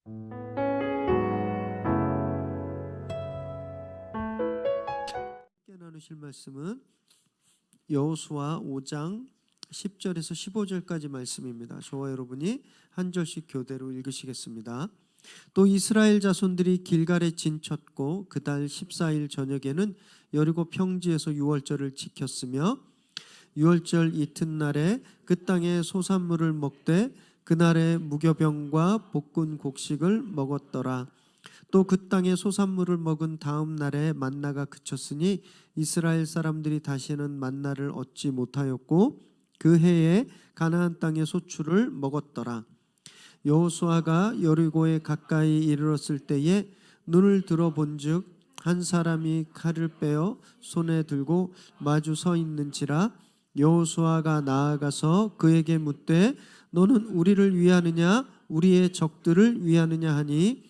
함께 나누실 말씀은 여호수아 5장 10절에서 15절까지 말씀입니다. 저와 여러분이 한 절씩 교대로 읽으시겠습니다. 또 이스라엘 자손들이 길갈에 진쳤고 그달 14일 저녁에는 여리고 평지에서 유월절을 지켰으며 유월절 이튿날에 그 땅의 소산물을 먹되 그날에 무교병과 볶은 곡식을 먹었더라. 또 그 땅의 소산물을 먹은 다음 날에 만나가 그쳤으니 이스라엘 사람들이 다시는 만나를 얻지 못하였고 그 해에 가나안 땅의 소출을 먹었더라. 여호수아가 여리고에 가까이 이르렀을 때에 눈을 들어본즉 한 사람이 칼을 빼어 손에 들고 마주 서 있는지라. 여호수아가 나아가서 그에게 묻되 너는 우리를 위하느냐 우리의 적들을 위하느냐 하니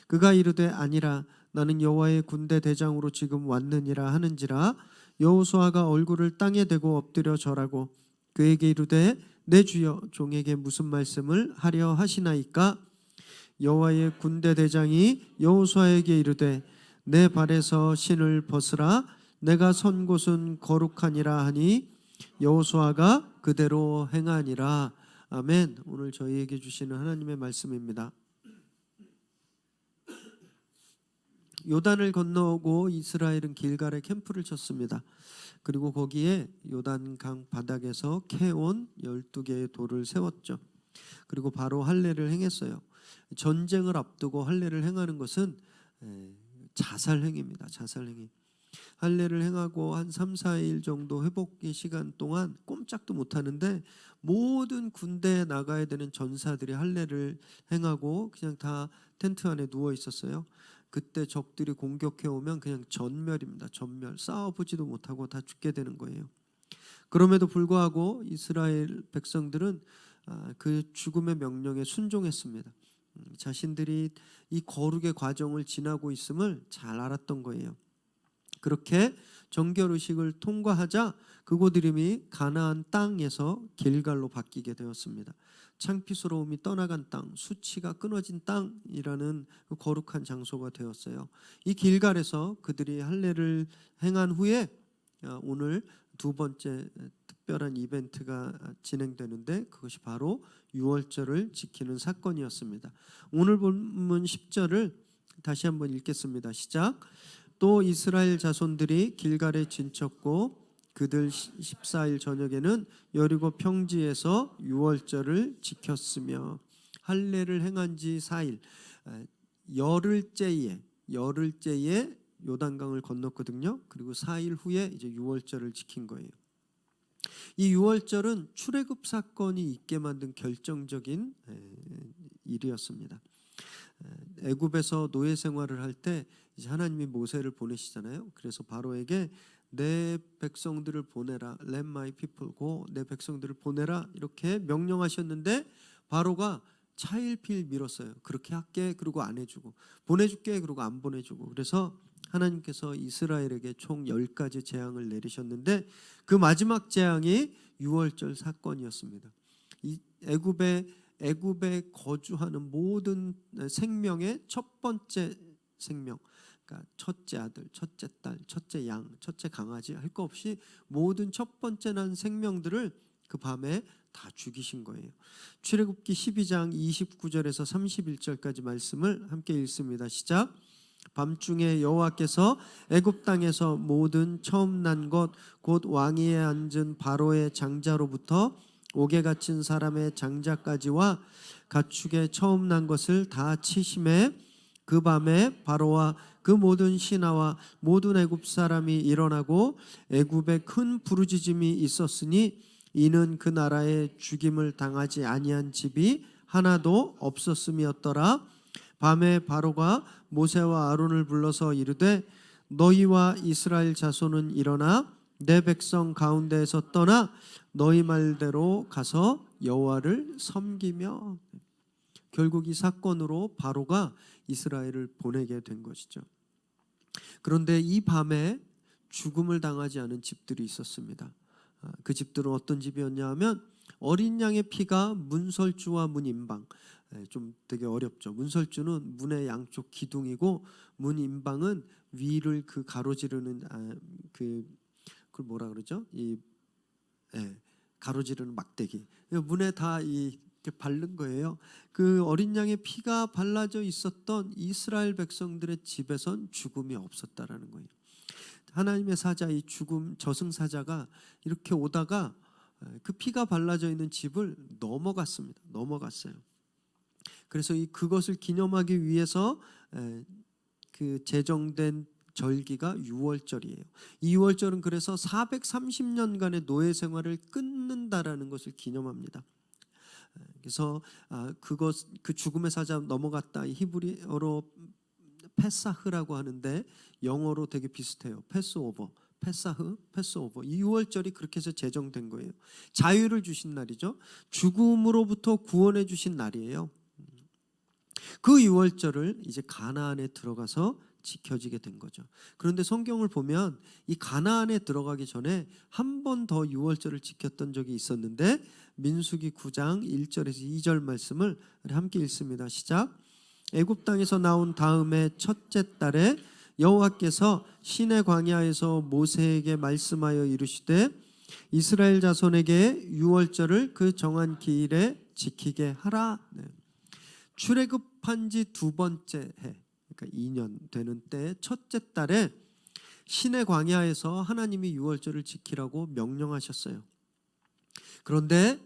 그가 이르되 아니라 나는 여호와의 군대 대장으로 지금 왔느니라 하는지라. 여호수아가 얼굴을 땅에 대고 엎드려 절하고 그에게 이르되 내 주여 종에게 무슨 말씀을 하려 하시나이까. 여호와의 군대 대장이 여호수아에게 이르되 내 발에서 신을 벗으라 내가 선 곳은 거룩하니라 하니 여호수아가 그대로 행하니라. 아멘. 오늘 저희에게 주시는 하나님의 말씀입니다. 요단을 건너오고 이스라엘은 길갈에 캠프를 쳤습니다. 그리고 거기에 요단강 바닥에서 캐온 12개의 돌을 세웠죠. 그리고 바로 할례를 행했어요. 전쟁을 앞두고 할례를 행하는 것은 자살행위입니다. 자살행위. 할례를 행하고 한 3, 4일 정도 회복의 시간 동안 꼼짝도 못하는데 모든 군대에 나가야 되는 전사들이 할례를 행하고 그냥 다 텐트 안에 누워 있었어요. 그때 적들이 공격해 오면 그냥 전멸입니다. 전멸. 싸워보지도 못하고 다 죽게 되는 거예요. 그럼에도 불구하고 이스라엘 백성들은 그 죽음의 명령에 순종했습니다. 자신들이 이 거룩의 과정을 지나고 있음을 잘 알았던 거예요. 그렇게 정결의식을 통과하자 그곳 이름이 가나안 땅에서 길갈로 바뀌게 되었습니다. 창피스러움이 떠나간 땅, 수치가 끊어진 땅이라는 그 거룩한 장소가 되었어요. 이 길갈에서 그들이 할례를 행한 후에 오늘 두 번째 특별한 이벤트가 진행되는데 그것이 바로 유월절을 지키는 사건이었습니다. 오늘 본문 10절을 다시 한번 읽겠습니다. 시작. 또 이스라엘 자손들이 길갈에 진쳤고 그들 14일 저녁에는 여리고 평지에서 유월절을 지켰으며. 할례를 행한 지 4일, 열흘째에 요단강을 건넜거든요. 그리고 4일 후에 이제 유월절을 지킨 거예요. 이 유월절은 출애굽 사건이 있게 만든 결정적인 일이었습니다. 애굽에서 노예 생활을 할 때 이제 하나님이 모세를 보내시잖아요. 그래서 바로에게 내 백성들을 보내라. Let my people go. 내 백성들을 보내라. 이렇게 명령하셨는데 바로가 차일피일 미뤘어요. 그렇게 할게. 그러고 안 해주고. 보내줄게. 그러고 안 보내주고. 그래서 하나님께서 이스라엘에게 총 10가지 재앙을 내리셨는데 그 마지막 재앙이 유월절 사건이었습니다. 이 애굽에 거주하는 모든 생명의 첫 번째 생명, 그러니까 첫째 아들, 첫째 딸, 첫째 양, 첫째 강아지 할 거 없이 모든 첫 번째 난 생명들을 그 밤에 다 죽이신 거예요. 출애굽기 12장 29절에서 31절까지 말씀을 함께 읽습니다. 시작. 밤중에 여호와께서 애굽 땅에서 모든 처음 난 것 곧 왕위에 앉은 바로의 장자로부터 옥에 갇힌 사람의 장자까지와 가축의 처음 난 것을 다 치심에 그 밤에 바로와 그 모든 신하와 모든 애굽 사람이 일어나고 애굽에 큰 부르짖음이 있었으니 이는 그 나라에 죽임을 당하지 아니한 집이 하나도 없었음이었더라. 밤에 바로가 모세와 아론을 불러서 이르되 너희와 이스라엘 자손은 일어나 내 백성 가운데에서 떠나 너희 말대로 가서 여호와를 섬기며. 결국 이 사건으로 바로가 이스라엘을 보내게 된 것이죠. 그런데 이 밤에 죽음을 당하지 않은 집들이 있었습니다. 그 집들은 어떤 집이었냐 하면 어린 양의 피가 문설주와 문인방, 좀 되게 어렵죠. 문설주는 문의 양쪽 기둥이고 문 인방은 위를 그 가로지르는 그 뭐라 그러죠? 가로지르는 막대기. 문에 다 이렇게 바른 거예요. 그 어린 양의 피가 발라져 있었던 이스라엘 백성들의 집에선 죽음이 없었다라는 거예요. 하나님의 사자, 이 죽음 저승사자가 이렇게 오다가 그 피가 발라져 있는 집을 넘어갔습니다. 넘어갔어요. 그래서 그것을 기념하기 위해서 그 제정된 절기가 유월절이에요. 이 유월절은 그래서 430년간의 노예 생활을 끊는다라는 것을 기념합니다. 그래서 그 죽음의 사자 넘어갔다, 히브리어로 페사흐라고 하는데 영어로 되게 비슷해요. 패스오버, 페사흐, 패스오버. 이 유월절이 그렇게 해서 제정된 거예요. 자유를 주신 날이죠. 죽음으로부터 구원해 주신 날이에요. 그 유월절을 이제 가나안에 들어가서 지켜지게 된 거죠. 그런데 성경을 보면 이 가나안에 들어가기 전에 한 번 더 유월절을 지켰던 적이 있었는데 민수기 9장 1절에서 2절 말씀을 함께 읽습니다. 시작. 애굽 땅에서 나온 다음에 첫째 달에 여호와께서 시내 광야에서 모세에게 말씀하여 이르시되 이스라엘 자손에게 유월절을 그 정한 기일에 지키게 하라. 출애굽한 지 두 번째 해, 그러니까 2년 되는 때 첫째 달에 시내 광야에서 하나님이 유월절을 지키라고 명령하셨어요. 그런데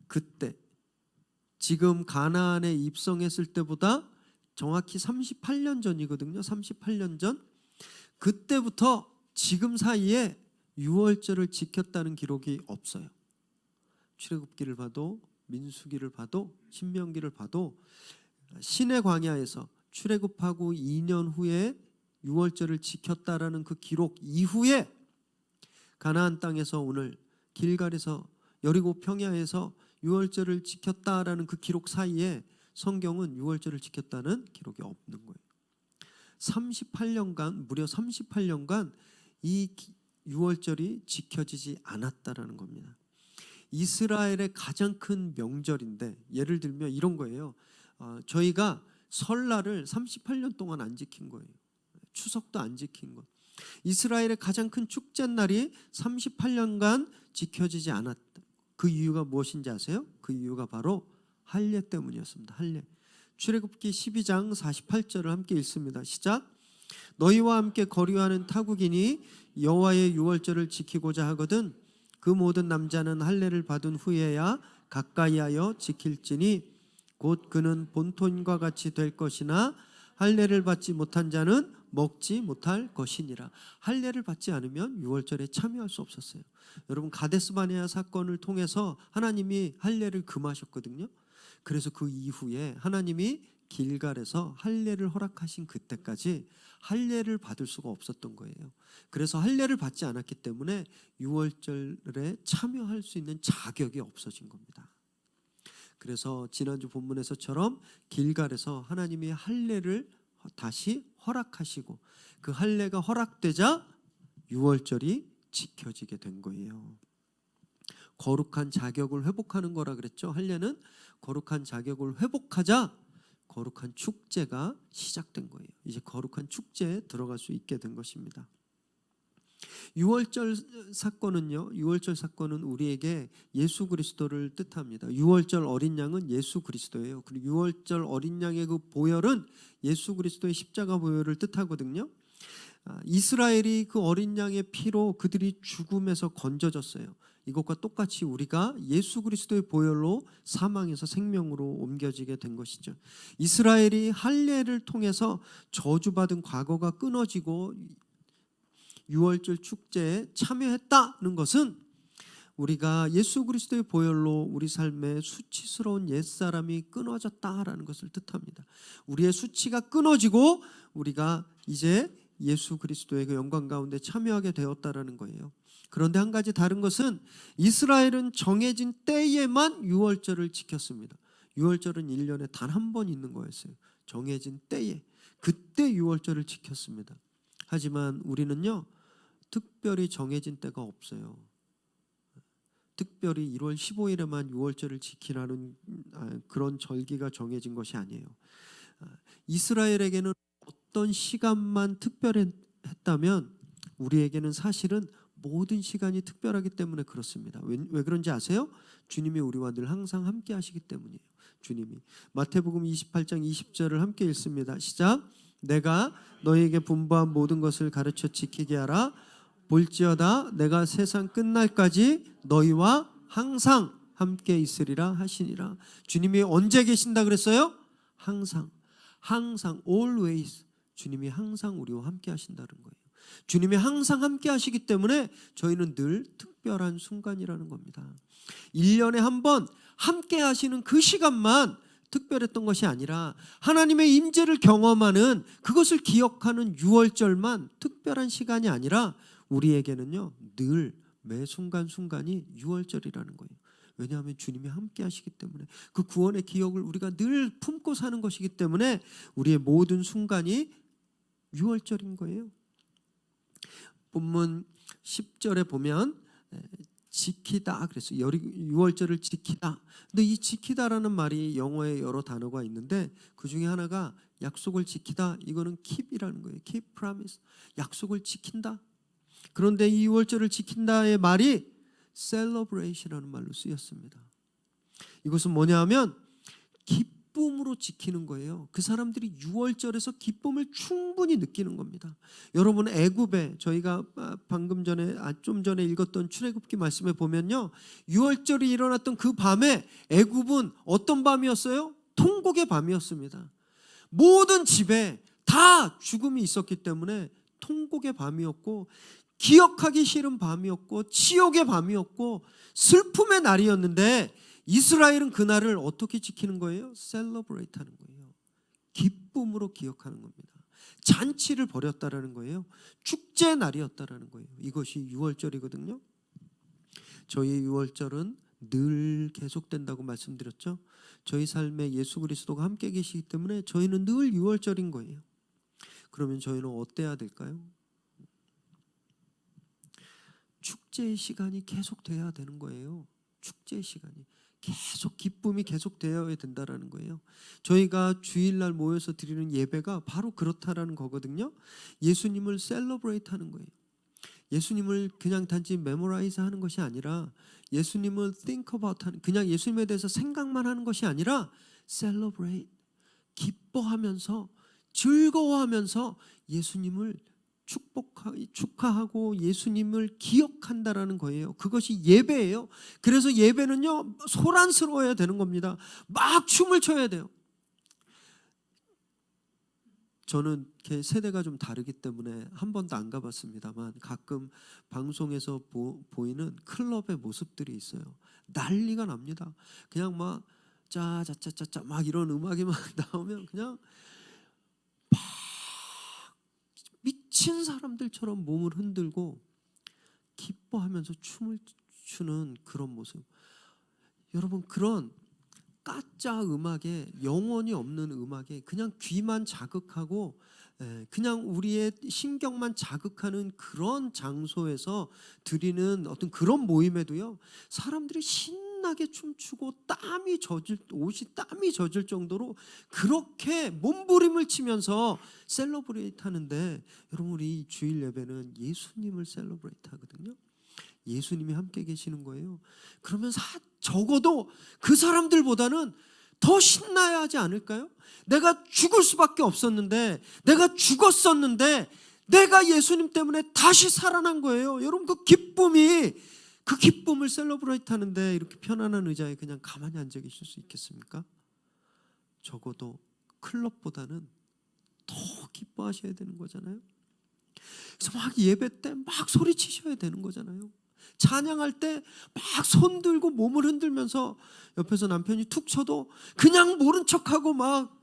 그때 지금 가나안에 입성했을 때보다 정확히 38년 전이거든요. 38년 전. 그때부터 지금 사이에 유월절을 지켰다는 기록이 없어요. 출애굽기를 봐도 민수기를 봐도 신명기를 봐도 시내 광야에서 출애굽하고 2년 후에 유월절을 지켰다라는 그 기록 이후에 가나안 땅에서 오늘 길갈에서 여리고 평야에서 유월절을 지켰다라는 그 기록 사이에 성경은 유월절을 지켰다는 기록이 없는 거예요. 38년간, 무려 38년간 이 유월절이 지켜지지 않았다라는 겁니다. 이스라엘의 가장 큰 명절인데, 예를 들면 이런 거예요. 저희가 설날을 38년 동안 안 지킨 거예요. 추석도 안 지킨 것. 이스라엘의 가장 큰 축제날이 38년간 지켜지지 않았다. 그 이유가 무엇인지 아세요? 그 이유가 바로 할례 때문이었습니다. 할례. 출애굽기 12장 48절을 함께 읽습니다. 시작. 너희와 함께 거류하는 타국인이 여호와의 유월절을 지키고자 하거든 그 모든 남자는 할례를 받은 후에야 가까이하여 지킬지니 곧 그는 본토인과 같이 될 것이나 할례를 받지 못한 자는 먹지 못할 것이니라. 할례를 받지 않으면 유월절에 참여할 수 없었어요. 여러분, 가데스바네아 사건을 통해서 하나님이 할례를 금하셨거든요. 그래서 그 이후에 하나님이 길갈에서 할례를 허락하신 그때까지 할례를 받을 수가 없었던 거예요. 그래서 할례를 받지 않았기 때문에 유월절에 참여할 수 있는 자격이 없어진 겁니다. 그래서 지난주 본문에서처럼 길갈에서 하나님이 할례를 다시 허락하시고 그 할례가 허락되자 유월절이 지켜지게 된 거예요. 거룩한 자격을 회복하는 거라 그랬죠. 할례는 거룩한 자격을 회복하자 거룩한 축제가 시작된 거예요. 이제 거룩한 축제에 들어갈 수 있게 된 것입니다. 유월절 사건은요, 유월절 사건은 우리에게 예수 그리스도를 뜻합니다. 유월절 어린 양은 예수 그리스도예요. 그리고 유월절 어린 양의 그 보혈은 예수 그리스도의 십자가 보혈을 뜻하거든요. 이스라엘이 그 어린 양의 피로 그들이 죽음에서 건져졌어요. 이것과 똑같이 우리가 예수 그리스도의 보혈로 사망에서 생명으로 옮겨지게 된 것이죠. 이스라엘이 할례를 통해서 저주받은 과거가 끊어지고 유월절 축제에 참여했다는 것은 우리가 예수 그리스도의 보혈로 우리 삶의 수치스러운 옛사람이 끊어졌다라는 것을 뜻합니다. 우리의 수치가 끊어지고 우리가 이제 예수 그리스도의 그 영광 가운데 참여하게 되었다라는 거예요. 그런데 한 가지 다른 것은 이스라엘은 정해진 때에만 유월절을 지켰습니다. 유월절은 1년에 단 한 번 있는 거였어요. 정해진 때에, 그때 유월절을 지켰습니다. 하지만 우리는요, 특별히 정해진 때가 없어요. 특별히 1월 15일에만 유월절을 지키라는 그런 절기가 정해진 것이 아니에요. 이스라엘에게는 어떤 시간만 특별했다면 우리에게는 사실은 모든 시간이 특별하기 때문에 그렇습니다. 왜 그런지 아세요? 주님이 우리와 늘 항상 함께 하시기 때문이에요. 주님이 마태복음 28장 20절을 함께 읽습니다. 시작. 내가 너희에게 분부한 모든 것을 가르쳐 지키게 하라. 볼지어다 내가 세상 끝날까지 너희와 항상 함께 있으리라 하시니라. 주님이 언제 계신다 그랬어요? 항상 always. 주님이 항상 우리와 함께 하신다는 거예요. 주님이 항상 함께 하시기 때문에 저희는 늘 특별한 순간이라는 겁니다. 1년에 한 번 함께 하시는 그 시간만 특별했던 것이 아니라 하나님의 임재를 경험하는 그것을 기억하는 유월절만 특별한 시간이 아니라 우리에게는요 늘 매 순간순간이 유월절이라는 거예요. 왜냐하면 주님이 함께 하시기 때문에 그 구원의 기억을 우리가 늘 품고 사는 것이기 때문에 우리의 모든 순간이 유월절인 거예요. 본문 10절에 보면 지키다 그랬어요. 유월절을 지키다. 근데 이 지키다라는 말이 영어에 여러 단어가 있는데 그 중에 하나가 약속을 지키다. 이거는 keep이라는 거예요. keep promise. 약속을 지킨다. 그런데 이 유월절을 지킨다의 말이 celebration이라는 말로 쓰였습니다. 이것은 뭐냐 하면 기쁨으로 지키는 거예요. 그 사람들이 유월절에서 기쁨을 충분히 느끼는 겁니다. 여러분 애굽에 저희가 방금 전에 좀 전에 읽었던 출애굽기 말씀에 보면요. 유월절이 일어났던 그 밤에 애굽은 어떤 밤이었어요? 통곡의 밤이었습니다. 모든 집에 다 죽음이 있었기 때문에 통곡의 밤이었고 기억하기 싫은 밤이었고 지옥의 밤이었고 슬픔의 날이었는데 이스라엘은 그날을 어떻게 지키는 거예요? 셀러브레이트 하는 거예요. 기쁨으로 기억하는 겁니다. 잔치를 벌였다라는 거예요. 축제 날이었다라는 거예요. 이것이 유월절이거든요. 저희 유월절은 늘 계속된다고 말씀드렸죠. 저희 삶에 예수 그리스도가 함께 계시기 때문에 저희는 늘 유월절인 거예요. 그러면 저희는 어때야 될까요? 축제의 시간이 계속돼야 되는 거예요. 축제의 시간이 계속 기쁨이 계속되어야 된다라는 거예요. 저희가 주일날 모여서 드리는 예배가 바로 그렇다라는 거거든요. 예수님을 셀러브레이트 하는 거예요. 예수님을 그냥 단지 메모라이즈 하는 것이 아니라 예수님을 think about 하는, 그냥 예수님에 대해서 생각만 하는 것이 아니라 celebrate, 기뻐하면서 즐거워하면서 예수님을 축하하고 예수님을 기억한다라는 거예요. 그것이 예배예요. 그래서 예배는요 소란스러워야 되는 겁니다. 막 춤을 춰야 돼요. 저는 세대가 좀 다르기 때문에 한 번도 안 가봤습니다만 가끔 방송에서 보이는 클럽의 모습들이 있어요. 난리가 납니다. 그냥 막 짜짜짜짜짜 막 이런 음악이 막 나오면 그냥 막 미친 사람들처럼 몸을 흔들고 기뻐하면서 춤을 추는 그런 모습. 여러분 그런 가짜 음악에 영혼이 없는 음악에 그냥 귀만 자극하고 그냥 우리의 신경만 자극하는 그런 장소에서 드리는 어떤 그런 모임에도요 사람들이 신나게 춤추고 옷이 땀이 젖을 정도로 그렇게 몸부림을 치면서 셀러브레이트 하는데 여러분 우리 주일 예배는 예수님을 셀러브레이트 하거든요. 예수님이 함께 계시는 거예요. 그러면 적어도 그 사람들보다는 더 신나야 하지 않을까요? 내가 죽을 수밖에 없었는데 내가 죽었었는데 내가 예수님 때문에 다시 살아난 거예요. 여러분 그 기쁨을 셀러브레이트 하는데 이렇게 편안한 의자에 그냥 가만히 앉아 계실 수 있겠습니까? 적어도 클럽보다는 더 기뻐하셔야 되는 거잖아요. 그래서 막 예배 때 막 소리치셔야 되는 거잖아요. 찬양할 때 막 손 들고 몸을 흔들면서 옆에서 남편이 툭 쳐도 그냥 모른 척하고 막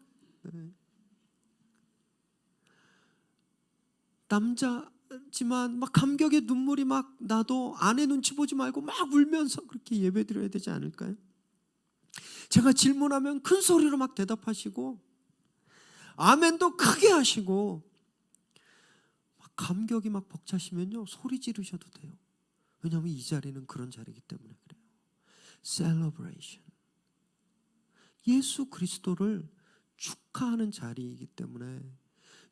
남자지만 막 감격의 눈물이 막 나도 아내 눈치 보지 말고 막 울면서 그렇게 예배 드려야 되지 않을까요? 제가 질문하면 큰 소리로 막 대답하시고 아멘도 크게 하시고 막 감격이 막 벅차시면요 소리 지르셔도 돼요. 왜냐하면 이 자리는 그런 자리이기 때문에 그래요. celebration. 예수 그리스도를 축하하는 자리이기 때문에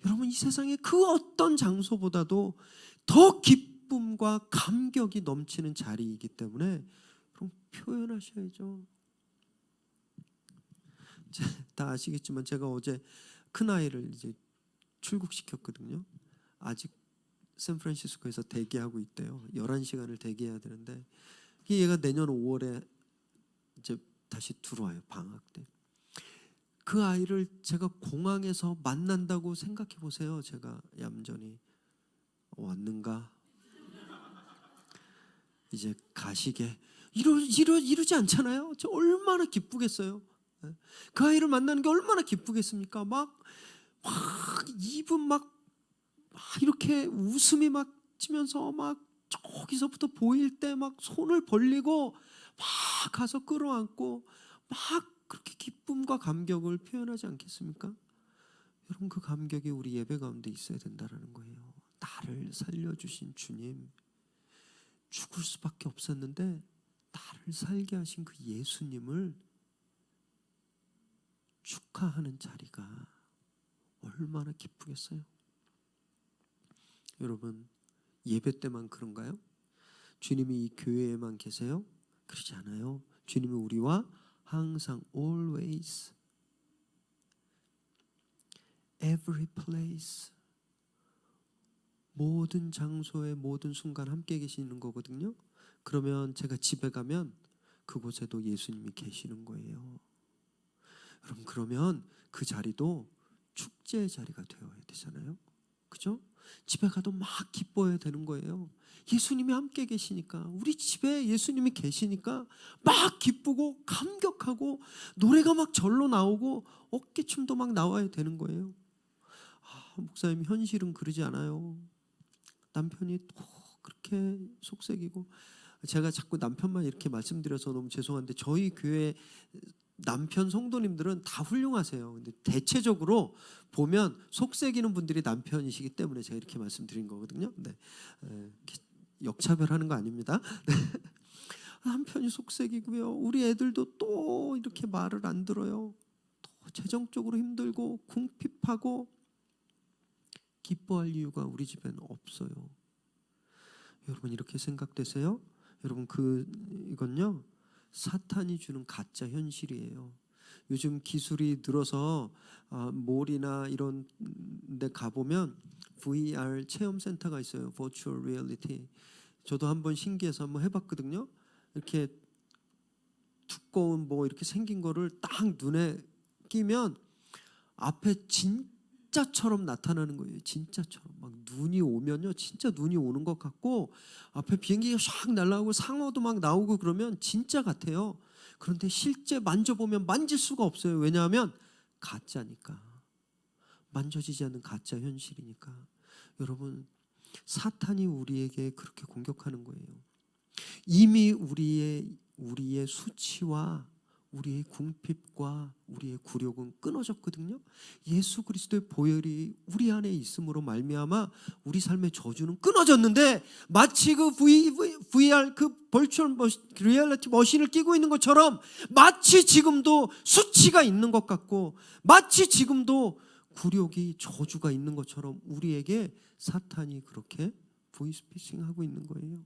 여러분 이 세상의 그 어떤 장소보다도 더 기쁨과 감격이 넘치는 자리이기 때문에 그럼 표현하셔야죠. 다 아시겠지만 제가 어제 큰아이를 이제 출국시켰거든요. 아직 샌프란시스코에서 대기하고 있대요. 11시간을 대기해야 되는데 얘가 내년 5월에 이제 다시 들어와요. 방학 때. 그 아이를 제가 공항에서 만난다고 생각해 보세요. 제가 얌전히 왔는가? 이제 가시게 이러지 않잖아요. 저 얼마나 기쁘겠어요. 그 아이를 만나는 게 얼마나 기쁘겠습니까? 막 입은 막 이렇게 웃음이 막 치면서 막 저기서부터 보일 때 막 손을 벌리고 막 가서 끌어안고 막 그렇게 기쁨과 감격을 표현하지 않겠습니까? 여러분 그 감격이 우리 예배 가운데 있어야 된다는 거예요. 나를 살려주신 주님, 죽을 수밖에 없었는데 나를 살게 하신 그 예수님을 축하하는 자리가 얼마나 기쁘겠어요. 여러분 예배 때만 그런가요? 주님이 이 교회에만 계세요? 그러지 않아요. 주님이 우리와 항상 always, every place, 모든 장소에 모든 순간 함께 계시는 거거든요. 그러면 제가 집에 가면 그곳에도 예수님이 계시는 거예요. 여러분 그러면 그 자리도 축제의 자리가 되어야 되잖아요. 그죠? 집에 가도 막 기뻐해야 되는 거예요. 예수님이 함께 계시니까, 우리 집에 예수님이 계시니까 막 기쁘고 감격하고 노래가 막 절로 나오고 어깨춤도 막 나와야 되는 거예요. 목사님 현실은 그러지 않아요. 남편이 또 그렇게 속색이고, 제가 자꾸 남편만 이렇게 말씀드려서 너무 죄송한데 저희 교회 남편 성도님들은 다 훌륭하세요. 근데 대체적으로 보면 속색이는 분들이 남편이시기 때문에 제가 이렇게 말씀드린 거거든요. 네. 역차별하는 거 아닙니다. 남편이 속색이고요. 우리 애들도 또 이렇게 말을 안 들어요. 또 재정적으로 힘들고 궁핍하고 기뻐할 이유가 우리 집에는 없어요. 여러분 이렇게 생각되세요? 여러분 이건요 사탄이 주는 가짜 현실이에요. 요즘 기술이 늘어서 몰이나 이런 데 가보면 VR 체험센터가 있어요. Virtual Reality. 저도 한번 신기해서 한번 해봤거든요. 이렇게 두꺼운 뭐 이렇게 생긴 거를 딱 눈에 끼면 앞에 진짜처럼 나타나는 거예요. 진짜처럼 막 눈이 오면요, 진짜 눈이 오는 것 같고 앞에 비행기가 샥 날아오고 상어도 막 나오고 그러면 진짜 같아요. 그런데 실제 만져보면 만질 수가 없어요. 왜냐하면 가짜니까, 만져지지 않는 가짜 현실이니까. 여러분 사탄이 우리에게 그렇게 공격하는 거예요. 이미 우리의 수치와 우리의 궁핍과 우리의 굴욕은 끊어졌거든요. 예수 그리스도의 보혈이 우리 안에 있음으로 말미암아 우리 삶의 저주는 끊어졌는데 마치 그 VR 그 버추얼 리얼리티 머신을 끼고 있는 것처럼 마치 지금도 수치가 있는 것 같고 마치 지금도 굴욕이 저주가 있는 것처럼 우리에게 사탄이 그렇게 보이스피싱하고 있는 거예요.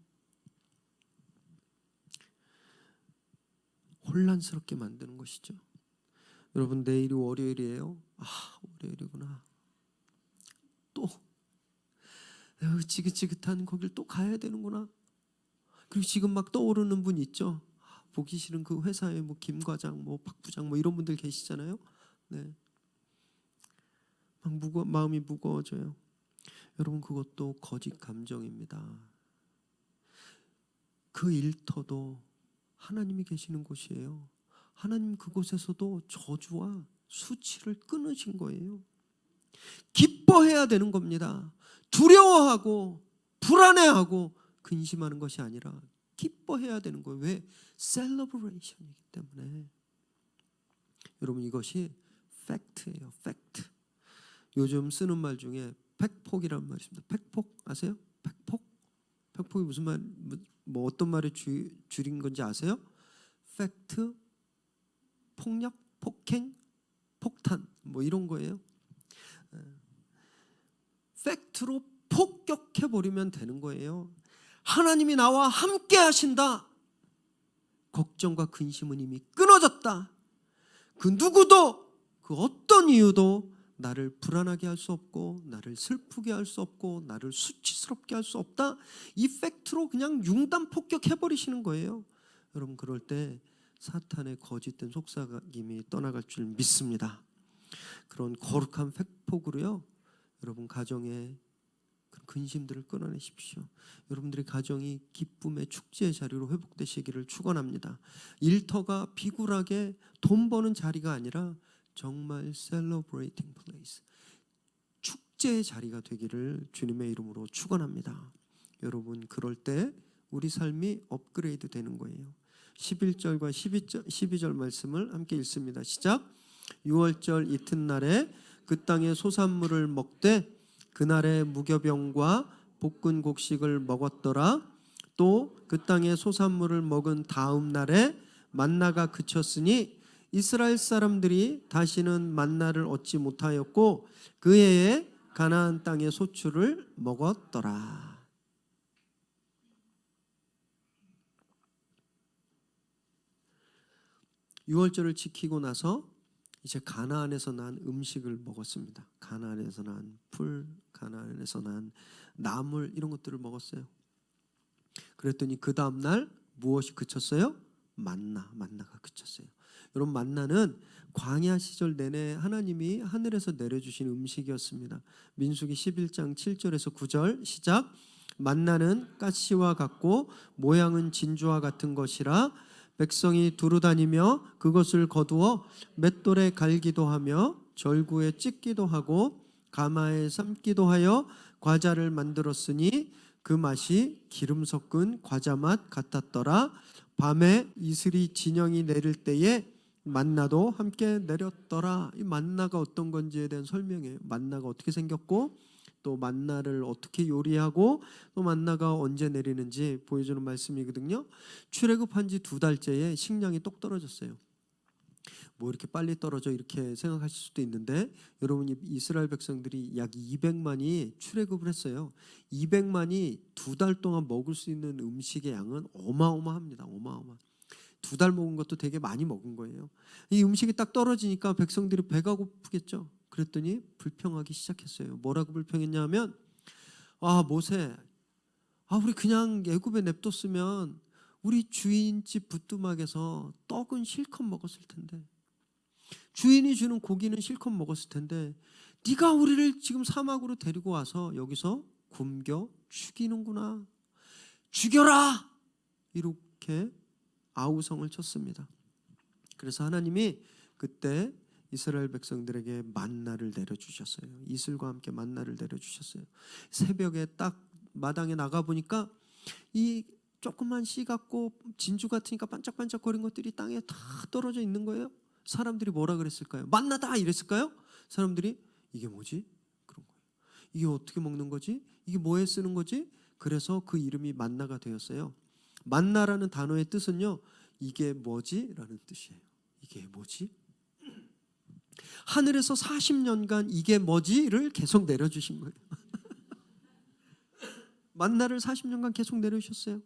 혼란스럽게 만드는 것이죠. 여러분 내일이 월요일이에요. 월요일이구나. 또 지긋지긋한 거길 또 가야 되는구나. 그리고 지금 막 떠오르는 분 있죠. 보기 싫은 그 회사에 뭐 김 과장, 뭐 박 부장, 뭐 이런 분들 계시잖아요. 네, 막 마음이 무거워져요. 여러분 그것도 거짓 감정입니다. 그 일터도 하나님이 계시는 곳이에요. 하나님 그곳에서도 저주와 수치를 끊으신 거예요. 기뻐해야 되는 겁니다. 두려워하고 불안해하고 근심하는 것이 아니라 기뻐해야 되는 거예요. 왜? 셀러브레이션이기 때문에. 여러분 이것이 팩트예요. 팩트. 요즘 쓰는 말 중에 팩폭이라는 말이 있습니다. 팩폭 아세요? 팩폭? 팩폭이 무슨 말, 뭐 어떤 말을 줄인 건지 아세요? 팩트, 폭력, 폭행, 폭탄 뭐 이런 거예요. 팩트로 폭격해 버리면 되는 거예요. 하나님이 나와 함께 하신다. 걱정과 근심은 이미 끊어졌다. 그 누구도 그 어떤 이유도 나를 불안하게 할 수 없고 나를 슬프게 할 수 없고 나를 수치스럽게 할 수 없다. 이 팩트로 그냥 융단 폭격해 버리시는 거예요. 여러분 그럴 때 사탄의 거짓된 속삭임이 떠나갈 줄 믿습니다. 그런 거룩한 팩폭으로요 여러분 가정에 근심들을 끊어내십시오. 여러분들의 가정이 기쁨의 축제의 자리로 회복되시기를 축원합니다. 일터가 비굴하게 돈 버는 자리가 아니라 정말 celebrating place, 축제의 자리가 되기를 주님의 이름으로 축원합니다. 여러분 그럴 때 우리 삶이 업그레이드 되는 거예요. 11절과 12절 말씀을 함께 읽습니다. 시작. 유월절 이튿날에 그 땅의 소산물을 먹되 그날에 무교병과 볶은 곡식을 먹었더라. 또 그 땅의 소산물을 먹은 다음 날에 만나가 그쳤으니 이스라엘 사람들이 다시는 만나를 얻지 못하였고 그 해에 가나안 땅의 소출을 먹었더라. 유월절을 지키고 나서 이제 가나안에서 난 음식을 먹었습니다. 가나안에서 난 풀, 가나안에서 난 나물 이런 것들을 먹었어요. 그랬더니 그 다음 날 무엇이 그쳤어요? 만나가 그쳤어요. 여러분 만나는 광야 시절 내내 하나님이 하늘에서 내려주신 음식이었습니다. 민수기 11장 7절에서 9절 시작. 만나는 가시와 같고 모양은 진주와 같은 것이라 백성이 두루다니며 그것을 거두어 맷돌에 갈기도 하며 절구에 찢기도 하고 가마에 삶기도 하여 과자를 만들었으니 그 맛이 기름 섞은 과자 맛 같았더라. 밤에 이슬이 진영이 내릴 때에 만나도 함께 내렸더라. 이 만나가 어떤 건지에 대한 설명이에요. 만나가 어떻게 생겼고 또 만나를 어떻게 요리하고 또 만나가 언제 내리는지 보여주는 말씀이거든요. 출애굽한 지 2달째에 식량이 똑 떨어졌어요. 뭐 이렇게 빨리 떨어져 이렇게 생각하실 수도 있는데 여러분 이스라엘 백성들이 약 200만이 출애굽을 했어요. 200만이 2달 동안 먹을 수 있는 음식의 양은 어마어마합니다. 어마어마. 2달 먹은 것도 되게 많이 먹은 거예요. 이 음식이 딱 떨어지니까 백성들이 배가 고프겠죠. 그랬더니 불평하기 시작했어요. 뭐라고 불평했냐면 모세, 우리 그냥 애굽에 냅뒀으면 우리 주인집 부뚜막에서 떡은 실컷 먹었을 텐데 주인이 주는 고기는 실컷 먹었을 텐데 네가 우리를 지금 사막으로 데리고 와서 여기서 굶겨 죽이는구나. 죽여라! 이렇게 아우성을 쳤습니다. 그래서 하나님이 그때 이스라엘 백성들에게 만나를 내려주셨어요. 이슬과 함께 만나를 내려주셨어요. 새벽에 딱 마당에 나가보니까 이 조그만 씨 같고 진주 같으니까 반짝반짝거린 것들이 땅에 다 떨어져 있는 거예요. 사람들이 뭐라 그랬을까요? 만나다 이랬을까요? 사람들이 이게 뭐지? 그런 거예요. 이게 어떻게 먹는 거지? 이게 뭐에 쓰는 거지? 그래서 그 이름이 만나가 되었어요. 만나라는 단어의 뜻은요, 이게 뭐지? 라는 뜻이에요. 이게 뭐지? 하늘에서 40년간 이게 뭐지?를 계속 내려주신 거예요. 만나를 40년간 계속 내려주셨어요.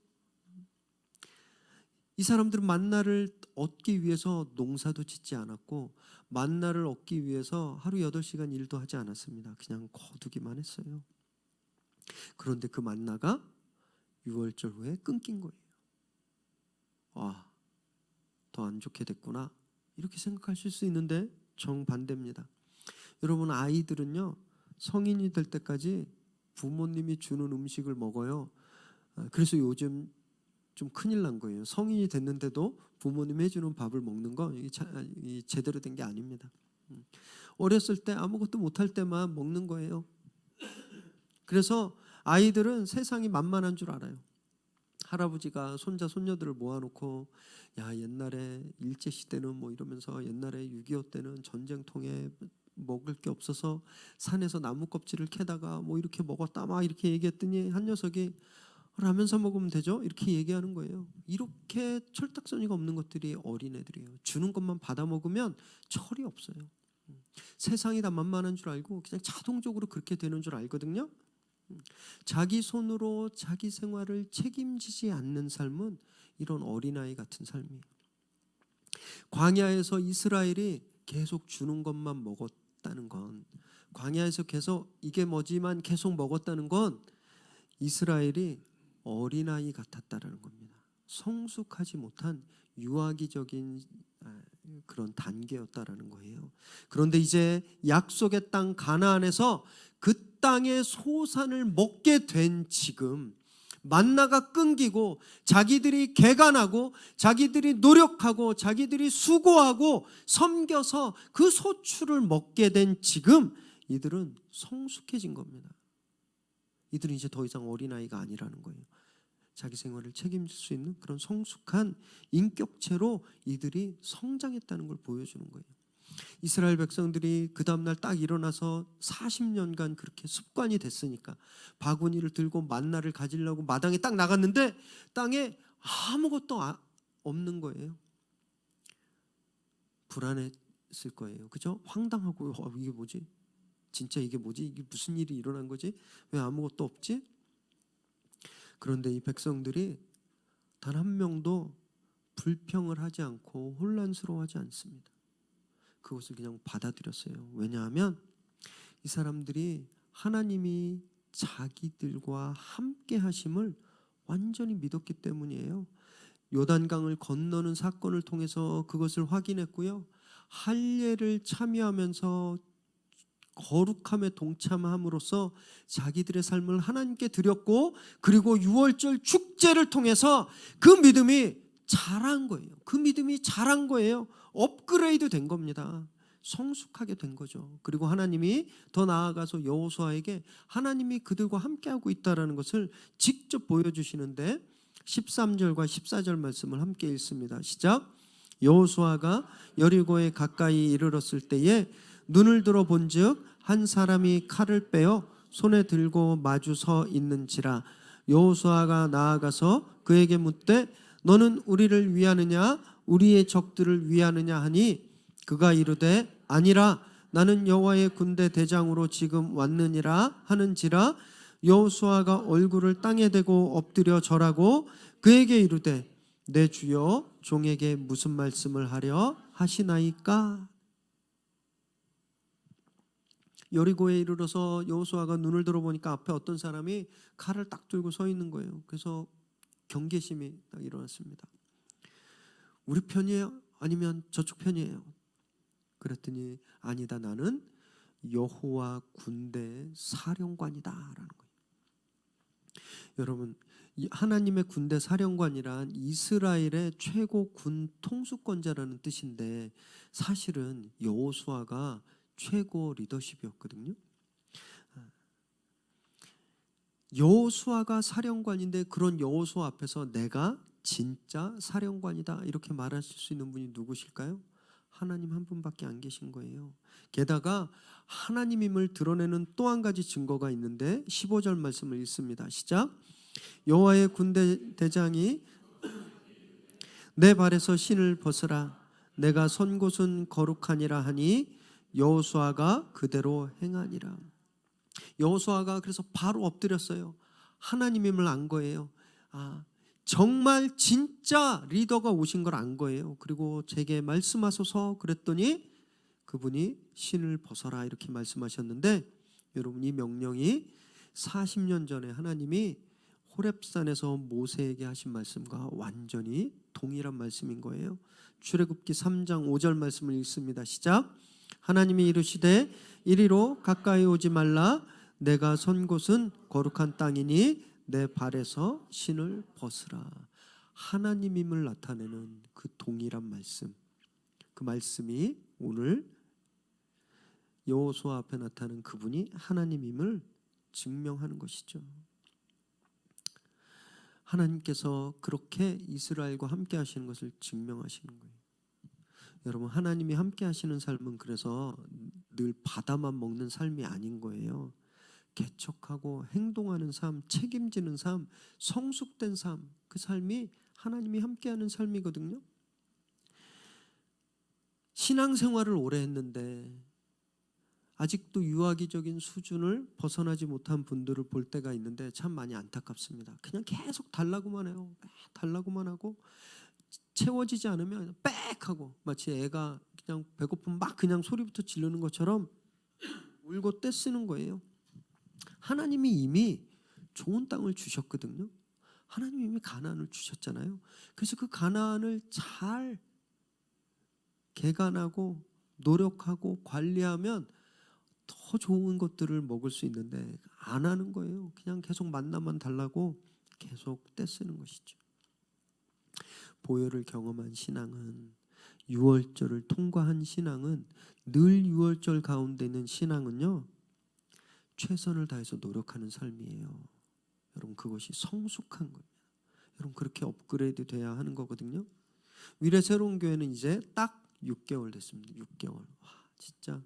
이 사람들은 만나를 얻기 위해서 농사도 짓지 않았고 만나를 얻기 위해서 하루 8시간 일도 하지 않았습니다. 그냥 거두기만 했어요. 그런데 그 만나가 6월절 후에 끊긴 거예요. 더 안 좋게 됐구나 이렇게 생각하실 수 있는데 정반대입니다. 여러분 아이들은요 성인이 될 때까지 부모님이 주는 음식을 먹어요. 그래서 요즘 좀 큰일 난 거예요. 성인이 됐는데도 부모님이 해주는 밥을 먹는 거 이게 제대로 된 게 아닙니다. 어렸을 때 아무것도 못할 때만 먹는 거예요. 그래서 아이들은 세상이 만만한 줄 알아요. 할아버지가 손자 손녀들을 모아놓고 야 옛날에 일제시대는 뭐 이러면서 옛날에 6.25 때는 전쟁통에 먹을 게 없어서 산에서 나무 껍질을 캐다가 뭐 이렇게 먹었다 막 이렇게 얘기했더니 한 녀석이 라면 사 먹으면 되죠? 이렇게 얘기하는 거예요. 이렇게 철딱서니가 없는 것들이 어린애들이에요. 주는 것만 받아 먹으면 철이 없어요. 세상이 다 만만한 줄 알고 그냥 자동적으로 그렇게 되는 줄 알거든요. 자기 손으로 자기 생활을 책임지지 않는 삶은 이런 어린아이 같은 삶이에요. 광야에서 이스라엘이 계속 주는 것만 먹었다는 건, 광야에서 계속 이게 뭐지만 계속 먹었다는 건 이스라엘이 어린아이 같았다라는 겁니다. 성숙하지 못한 유아기적인 그런 단계였다라는 거예요. 그런데 이제 약속의 땅 가나안에서 그 땅의 소산을 먹게 된 지금, 만나가 끊기고 자기들이 개간하고 자기들이 노력하고 자기들이 수고하고 섬겨서 그 소출을 먹게 된 지금, 이들은 성숙해진 겁니다. 이들은 이제 더 이상 어린아이가 아니라는 거예요. 자기 생활을 책임질 수 있는 그런 성숙한 인격체로 이들이 성장했다는 걸 보여주는 거예요. 이스라엘 백성들이 그 다음날 딱 일어나서 40년간 그렇게 습관이 됐으니까 바구니를 들고 만나를 가지려고 마당에 딱 나갔는데 땅에 아무것도 없는 거예요. 불안했을 거예요. 그죠? 황당하고 이게 뭐지? 진짜 이게 뭐지? 이게 무슨 일이 일어난 거지? 왜 아무것도 없지? 그런데 이 백성들이 단 한 명도 불평을 하지 않고 혼란스러워하지 않습니다. 그것을 그냥 받아들였어요. 왜냐하면 이 사람들이 하나님이 자기들과 함께 하심을 완전히 믿었기 때문이에요. 요단강을 건너는 사건을 통해서 그것을 확인했고요. 할례를 참여하면서 거룩함에 동참함으로써 자기들의 삶을 하나님께 드렸고, 그리고 유월절 축제를 통해서 그 믿음이 자란 거예요. 그 믿음이 자란 거예요. 업그레이드 된 겁니다. 성숙하게 된 거죠. 그리고 하나님이 더 나아가서 여호수아에게 하나님이 그들과 함께하고 있다는 것을 직접 보여주시는데 13절과 14절 말씀을 함께 읽습니다. 시작. 여호수아가 여리고에 가까이 이르렀을 때에 눈을 들어 본즉 한 사람이 칼을 빼어 손에 들고 마주 서 있는지라. 여호수아가 나아가서 그에게 묻되 너는 우리를 위하느냐 우리의 적들을 위하느냐 하니 그가 이르되 아니라 나는 여호와의 군대 대장으로 지금 왔느니라 하는지라. 여호수아가 얼굴을 땅에 대고 엎드려 절하고 그에게 이르되 내 주여 종에게 무슨 말씀을 하려 하시나이까. 여리고에 이르러서 여호수아가 눈을 들어보니까 앞에 어떤 사람이 칼을 딱 들고 서 있는 거예요. 그래서 경계심이 딱 일어났습니다. 우리 편이에요? 아니면 저쪽 편이에요? 그랬더니 아니다, 나는 여호와 군대 사령관이다라는 거예요. 여러분, 하나님의 군대 사령관이란 이스라엘의 최고 군 통수권자라는 뜻인데 사실은 여호수아가 최고 리더십이었거든요. 여호수아가 사령관인데 그런 여호수아 앞에서 내가 진짜 사령관이다 이렇게 말하실 수 있는 분이 누구실까요? 하나님 한 분밖에 안 계신 거예요. 게다가 하나님임을 드러내는 또 한 가지 증거가 있는데 15절 말씀을 읽습니다. 시작. 여호와의 군대 대장이 내 발에서 신을 벗으라. 내가 선 곳은 거룩하니라 하니 여호수아가 그대로 행하니라. 여호수아가 그래서 바로 엎드렸어요. 하나님임을 안 거예요. 정말 진짜 리더가 오신 걸 안 거예요. 그리고 제게 말씀하소서 그랬더니 그분이 신을 벗어라 이렇게 말씀하셨는데, 여러분 이 명령이 40년 전에 하나님이 호렙산에서 모세에게 하신 말씀과 완전히 동일한 말씀인 거예요. 출애굽기 3장 5절 말씀을 읽습니다. 시작. 하나님이 이르시되 이리로 가까이 오지 말라. 내가 선 곳은 거룩한 땅이니 내 발에서 신을 벗으라. 하나님임을 나타내는 그 동일한 말씀, 그 말씀이 오늘 여호수아 앞에 나타나는 그분이 하나님임을 증명하는 것이죠. 하나님께서 그렇게 이스라엘과 함께 하시는 것을 증명하시는 거예요. 여러분, 하나님이 함께 하시는 삶은 그래서 늘 바다만 먹는 삶이 아닌 거예요. 개척하고 행동하는 삶, 책임지는 삶, 성숙된 삶, 그 삶이 하나님이 함께하는 삶이거든요. 신앙생활을 오래 했는데 아직도 유아기적인 수준을 벗어나지 못한 분들을 볼 때가 있는데 참 많이 안타깝습니다. 그냥 계속 달라고만 해요. 달라고만 하고 채워지지 않으면 빽 하고 마치 애가 그냥 배고프면 막 그냥 소리부터 지르는 것처럼 울고 떼쓰는 거예요. 하나님이 이미 좋은 땅을 주셨거든요. 하나님이 이미 가나안을 주셨잖아요. 그래서 그 가나안을 잘 개간하고 노력하고 관리하면 더 좋은 것들을 먹을 수 있는데 안 하는 거예요. 그냥 계속 만나만 달라고 계속 떼쓰는 것이죠. 보혈을 경험한 신앙은, 유월절을 통과한 신앙은, 늘 유월절 가운데 있는 신앙은요, 최선을 다해서 노력하는 삶이에요. 여러분, 그것이 성숙한 거예요. 여러분, 그렇게 업그레이드 돼야 하는 거거든요. 위례 새로운 교회는 이제 딱 6개월 됐습니다. 6개월. 와, 진짜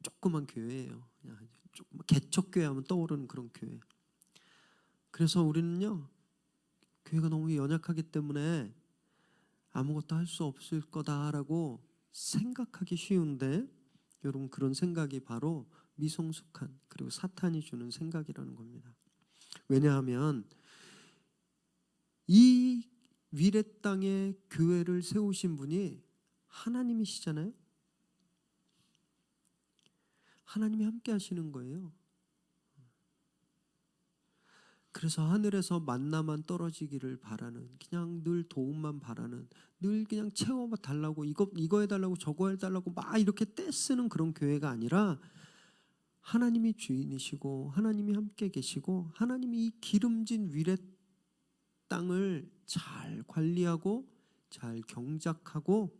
조그만 교회예요. 그냥 조그만 개척교회 하면 떠오르는 그런 교회. 그래서 우리는요, 교회가 너무 연약하기 때문에 아무것도 할 수 없을 거다라고 생각하기 쉬운데, 여러분, 그런 생각이 바로 미성숙한, 그리고 사탄이 주는 생각이라는 겁니다. 왜냐하면 이 위례 땅에 교회를 세우신 분이 하나님이시잖아요. 하나님이 함께 하시는 거예요. 그래서 하늘에서 만나만 떨어지기를 바라는, 그냥 늘 도움만 바라는, 늘 그냥 채워달라고, 이거 해달라고 저거 해달라고 막 이렇게 떼쓰는 그런 교회가 아니라, 하나님이 주인이시고 하나님이 함께 계시고 하나님이 이 기름진 위례 땅을 잘 관리하고 잘 경작하고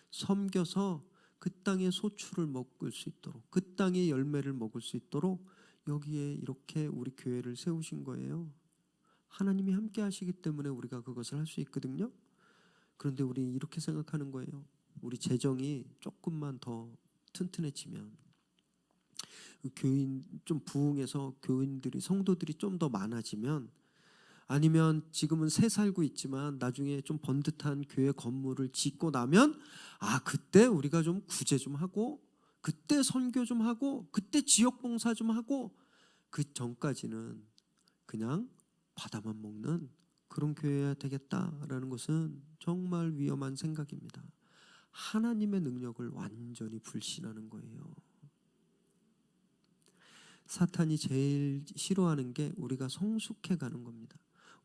섬겨서 그 땅의 소출을 먹을 수 있도록, 그 땅의 열매를 먹을 수 있도록 여기에 이렇게 우리 교회를 세우신 거예요. 하나님이 함께 하시기 때문에 우리가 그것을 할 수 있거든요. 그런데 우리 이렇게 생각하는 거예요. 우리 재정이 조금만 더 튼튼해지면, 교인 좀 부흥해서 교인들이, 성도들이 좀 더 많아지면, 아니면 지금은 새 살고 있지만 나중에 좀 번듯한 교회 건물을 짓고 나면, 그때 우리가 좀 구제 좀 하고, 그때 선교 좀 하고, 그때 지역 봉사 좀 하고, 그 전까지는 그냥 받아만 먹는 그런 교회여야 되겠다라는 것은 정말 위험한 생각입니다. 하나님의 능력을 완전히 불신하는 거예요. 사탄이 제일 싫어하는 게 우리가 성숙해 가는 겁니다.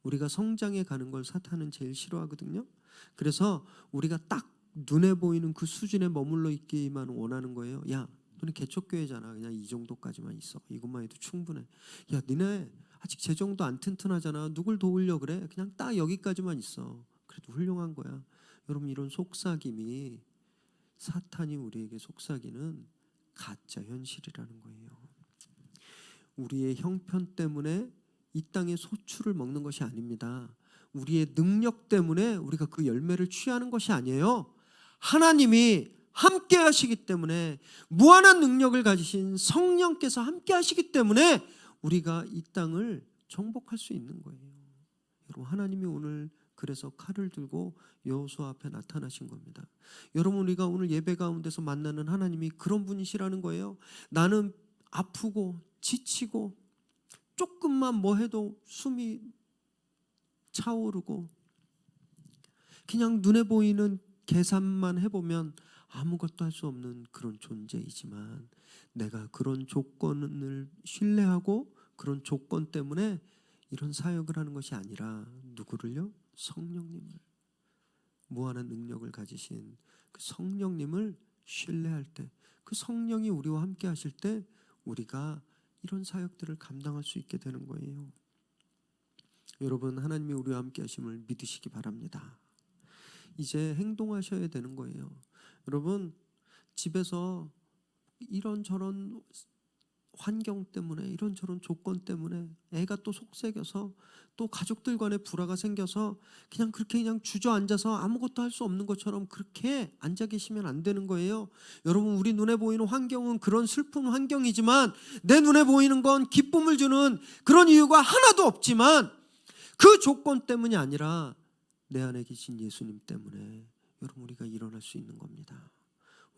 우리가 성장해 가는 걸 사탄은 제일 싫어하거든요. 그래서 우리가 딱 눈에 보이는 그 수준에 머물러 있기만 원하는 거예요. 야, 너네 개척교회잖아. 그냥 이 정도까지만 있어. 이것만 해도 충분해. 야, 너네 아직 재정도 안 튼튼하잖아. 누굴 도우려 그래? 그냥 딱 여기까지만 있어. 그래도 훌륭한 거야. 여러분, 이런 속삭임이, 사탄이 우리에게 속삭이는 가짜 현실이라는 거예요. 우리의 형편 때문에 이 땅의 소출을 먹는 것이 아닙니다. 우리의 능력 때문에 우리가 그 열매를 취하는 것이 아니에요. 하나님이 함께 하시기 때문에, 무한한 능력을 가지신 성령께서 함께 하시기 때문에 우리가 이 땅을 정복할 수 있는 거예요. 여러분, 하나님이 오늘 그래서 칼을 들고 여호수아 앞에 나타나신 겁니다. 여러분, 우리가 오늘 예배 가운데서 만나는 하나님이 그런 분이시라는 거예요. 나는 아프고 지치고 조금만 뭐 해도 숨이 차오르고 그냥 눈에 보이는 계산만 해보면 아무것도 할 수 없는 그런 존재이지만, 내가 그런 조건을 신뢰하고 그런 조건 때문에 이런 사역을 하는 것이 아니라, 누구를요? 성령님을, 무한한 능력을 가지신 그 성령님을 신뢰할 때, 그 성령이 우리와 함께 하실 때 우리가 이런 사역들을 감당할 수 있게 되는 거예요. 여러분, 하나님이 우리와 함께 하심을 믿으시기 바랍니다. 이제 행동하셔야 되는 거예요. 여러분, 집에서 이런저런 환경 때문에 이런저런 조건 때문에 애가 또 속썩여서 또 가족들 간에 불화가 생겨서 그냥 그렇게 그냥 주저앉아서 아무것도 할 수 없는 것처럼 그렇게 앉아 계시면 안 되는 거예요. 여러분, 우리 눈에 보이는 환경은 그런 슬픈 환경이지만 내 눈에 보이는 건 기쁨을 주는 그런 이유가 하나도 없지만 그 조건 때문이 아니라 내 안에 계신 예수님 때문에 여러분 우리가 일어날 수 있는 겁니다.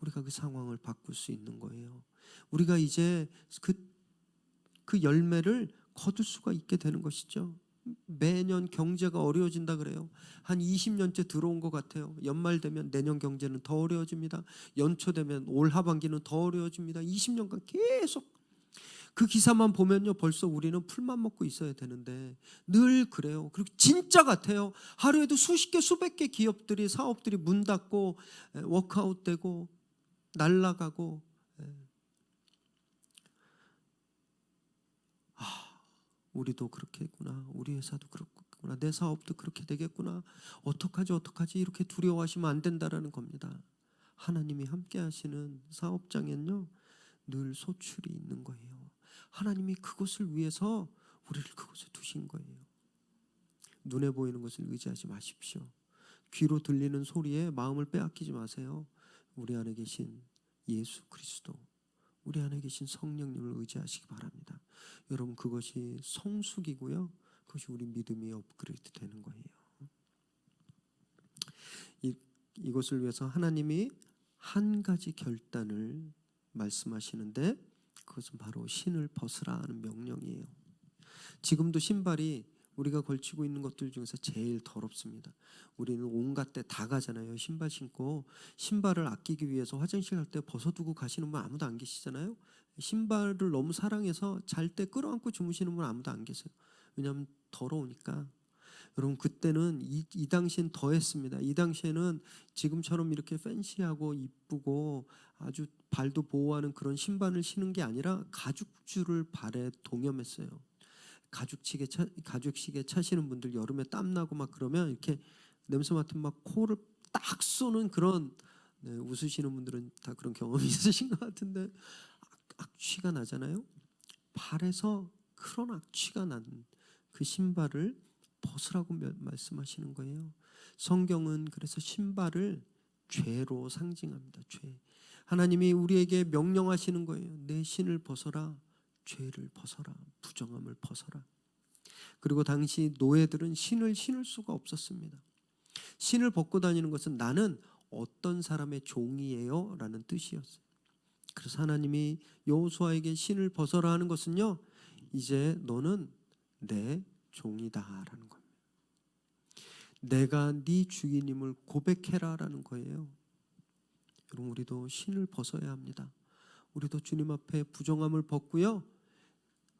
우리가 그 상황을 바꿀 수 있는 거예요. 우리가 이제 그 열매를 거둘 수가 있게 되는 것이죠. 매년 경제가 어려워진다 그래요. 한 20년째 들어온 것 같아요. 연말 되면 내년 경제는 더 어려워집니다. 연초 되면 올 하반기는 더 어려워집니다. 20년간 계속 그 기사만 보면요, 벌써 우리는 풀만 먹고 있어야 되는데 늘 그래요. 그리고 진짜 같아요. 하루에도 수십 개 수백 개 기업들이 사업들이 문 닫고 워크아웃 되고 날아가고, 우리도 그렇겠구나, 우리 회사도 그렇구나, 내 사업도 그렇게 되겠구나, 어떡하지 이렇게 두려워하시면 안 된다라는 겁니다. 하나님이 함께 하시는 사업장엔요 늘 소출이 있는 거예요. 하나님이 그것을 위해서 우리를 그곳에 두신 거예요. 눈에 보이는 것을 의지하지 마십시오. 귀로 들리는 소리에 마음을 빼앗기지 마세요. 우리 안에 계신 예수 그리스도, 우리 안에 계신 성령님을 의지하시기 바랍니다. 여러분, 그것이 성숙이고요, 그것이 우리 믿음이 업그레이드 되는 거예요. 이것을 위해서 하나님이 한 가지 결단을 말씀하시는데 그것은 바로 신을 벗으라 하는 명령이에요. 지금도 신발이 우리가 걸치고 있는 것들 중에서 제일 더럽습니다. 우리는 온갖 데 다 가잖아요. 신발 신고. 신발을 아끼기 위해서 화장실 갈 때 벗어두고 가시는 분 아무도 안 계시잖아요. 신발을 너무 사랑해서 잘 때 끌어안고 주무시는 분 아무도 안 계세요. 왜냐하면 더러우니까. 여러분, 그때는 이 당시엔 더했습니다. 이 당시에는 지금처럼 이렇게 팬시하고 이쁘고 아주 발도 보호하는 그런 신발을 신은 게 아니라 가죽줄을 발에 동여맸어요. 가죽시계 차시는 분들 여름에 땀 나고 막 그러면 이렇게 냄새 맡으면 막 코를 딱 쏘는 그런, 웃으시는 분들은 다 그런 경험이 있으신 것 같은데 악취가 나잖아요. 발에서 그런 악취가 난 그 신발을 벗으라고 말씀하시는 거예요. 성경은 그래서 신발을 죄로 상징합니다. 죄. 하나님이 우리에게 명령하시는 거예요. 내 신을 벗어라. 죄를 벗어라. 부정함을 벗어라. 그리고 당시 노예들은 신을 신을 수가 없었습니다. 신을 벗고 다니는 것은 나는 어떤 사람의 종이에요 라는 뜻이었어요. 그래서 하나님이 여호수아에게 신을 벗어라 하는 것은요, 이제 너는 내 종이다 라는 겁니다. 내가 네 주인임을 고백해라 라는 거예요. 여러분, 우리도 신을 벗어야 합니다. 우리도 주님 앞에 부정함을 벗고요,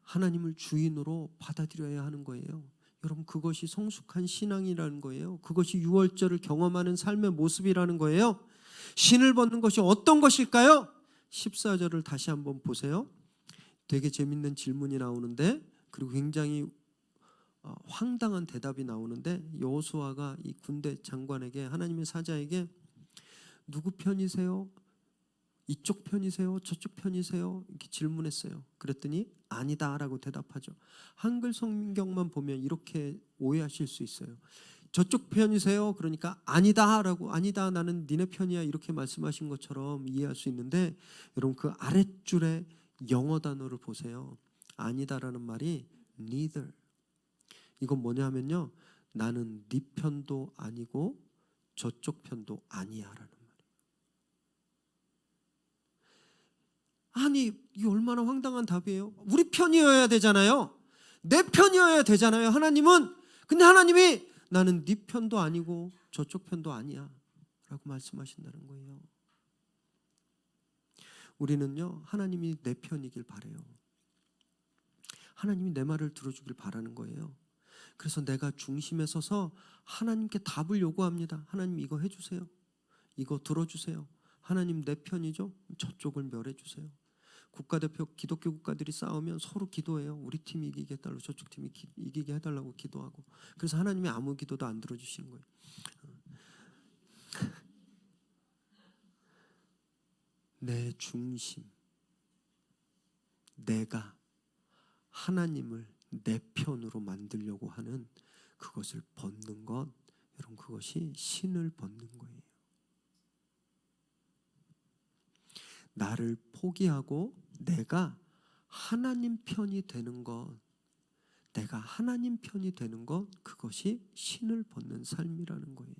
하나님을 주인으로 받아들여야 하는 거예요. 여러분, 그것이 성숙한 신앙이라는 거예요. 그것이 유월절을 경험하는 삶의 모습이라는 거예요. 신을 벗는 것이 어떤 것일까요? 14절을 다시 한번 보세요. 되게 재밌는 질문이 나오는데, 그리고 굉장히 황당한 대답이 나오는데, 여호수아가 이 군대 장관에게, 하나님의 사자에게 누구 편이세요? 이쪽 편이세요? 저쪽 편이세요? 이렇게 질문했어요. 그랬더니 아니다라고 대답하죠. 한글 성경만 보면 이렇게 오해하실 수 있어요. 저쪽 편이세요? 그러니까 아니다라고, 아니다 나는 니네 편이야 이렇게 말씀하신 것처럼 이해할 수 있는데, 여러분 그 아랫줄에 영어 단어를 보세요. 아니다라는 말이 neither. 이건 뭐냐면요, 나는 네 편도 아니고 저쪽 편도 아니야라는 말이에요. 아니, 이 얼마나 황당한 답이에요. 우리 편이어야 되잖아요. 내 편이어야 되잖아요, 하나님은. 근데 하나님이 나는 네 편도 아니고 저쪽 편도 아니야 라고 말씀하신다는 거예요. 우리는요, 하나님이 내 편이길 바라요. 하나님이 내 말을 들어주길 바라는 거예요. 그래서 내가 중심에 서서 하나님께 답을 요구합니다. 하나님 이거 해주세요. 이거 들어주세요. 하나님 내 편이죠? 저쪽을 멸해주세요. 국가대표 기독교 국가들이 싸우면 서로 기도해요. 우리 팀이 이기게 해달라고, 저쪽 팀이 이기게 해달라고 기도하고. 그래서 하나님이 아무 기도도 안 들어주시는 거예요. 내 중심, 내가 하나님을 내 편으로 만들려고 하는 그것을 벗는 것, 여러분, 그것이 신을 벗는 거예요. 나를 포기하고 내가 하나님 편이 되는 것, 내가 하나님 편이 되는 것, 그것이 신을 벗는 삶이라는 거예요.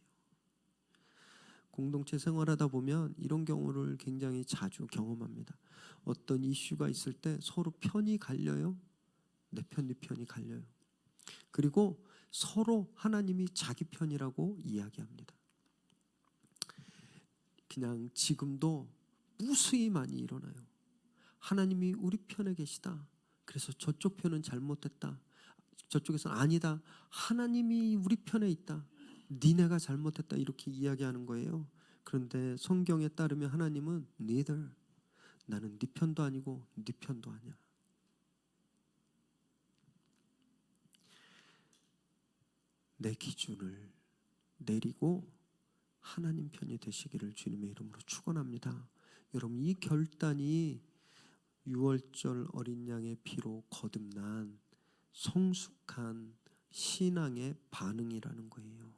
공동체 생활하다 보면 이런 경우를 굉장히 자주 경험합니다. 어떤 이슈가 있을 때 서로 편이 갈려요. 내 편, 네 편이 갈려요. 그리고 서로 하나님이 자기 편이라고 이야기합니다. 그냥 지금도 무수히 많이 일어나요. 하나님이 우리 편에 계시다. 그래서 저쪽 편은 잘못됐다. 저쪽에서는 아니다. 하나님이 우리 편에 있다. 니네가 잘못했다. 이렇게 이야기하는 거예요. 그런데 성경에 따르면 하나님은 neither. 나는 네 편도 아니고 네 편도 아니야. 내 기준을 내리고 하나님 편이 되시기를 주님의 이름으로 축원합니다. 여러분, 이 결단이 유월절 어린 양의 피로 거듭난 성숙한 신앙의 반응이라는 거예요.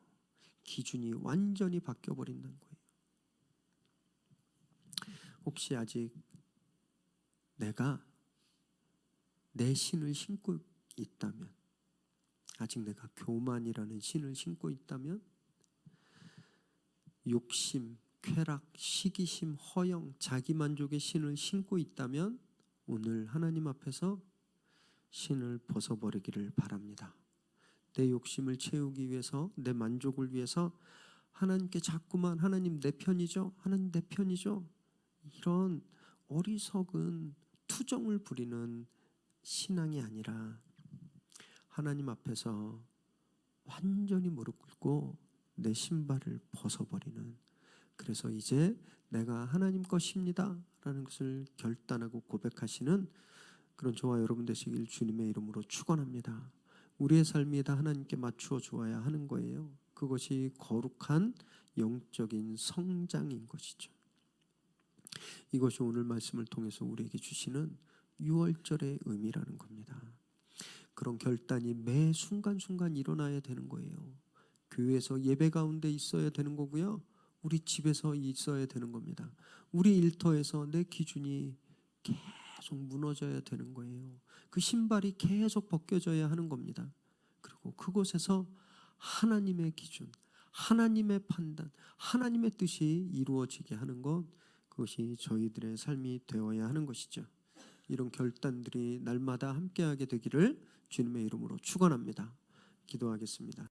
기준이 완전히 바뀌어버린다는 거예요. 혹시 아직 내가 내 신을 신고 있다면, 아직 내가 교만이라는 신을 신고 있다면, 욕심, 쾌락, 시기심, 허영, 자기만족의 신을 신고 있다면 오늘 하나님 앞에서 신을 벗어버리기를 바랍니다. 내 욕심을 채우기 위해서, 내 만족을 위해서 하나님께 자꾸만 하나님 내 편이죠? 하나님 내 편이죠? 이런 어리석은 투정을 부리는 신앙이 아니라 하나님 앞에서 완전히 무릎 꿇고 내 신발을 벗어버리는, 그래서 이제 내가 하나님 것입니다 라는 것을 결단하고 고백하시는 그런 저와 여러분 되시길 주님의 이름으로 축원합니다. 우리의 삶이 다 하나님께 맞추어 주어야 하는 거예요. 그것이 거룩한 영적인 성장인 것이죠. 이것이 오늘 말씀을 통해서 우리에게 주시는 유월절의 의미라는 겁니다. 그런 결단이 매 순간순간 일어나야 되는 거예요. 교회에서 예배 가운데 있어야 되는 거고요. 우리 집에서 있어야 되는 겁니다. 우리 일터에서 내 기준이 계속 무너져야 되는 거예요. 그 신발이 계속 벗겨져야 하는 겁니다. 그리고 그곳에서 하나님의 기준, 하나님의 판단, 하나님의 뜻이 이루어지게 하는 것, 그것이 저희들의 삶이 되어야 하는 것이죠. 이런 결단들이 날마다 함께하게 되기를 주님의 이름으로 축원합니다. 기도하겠습니다.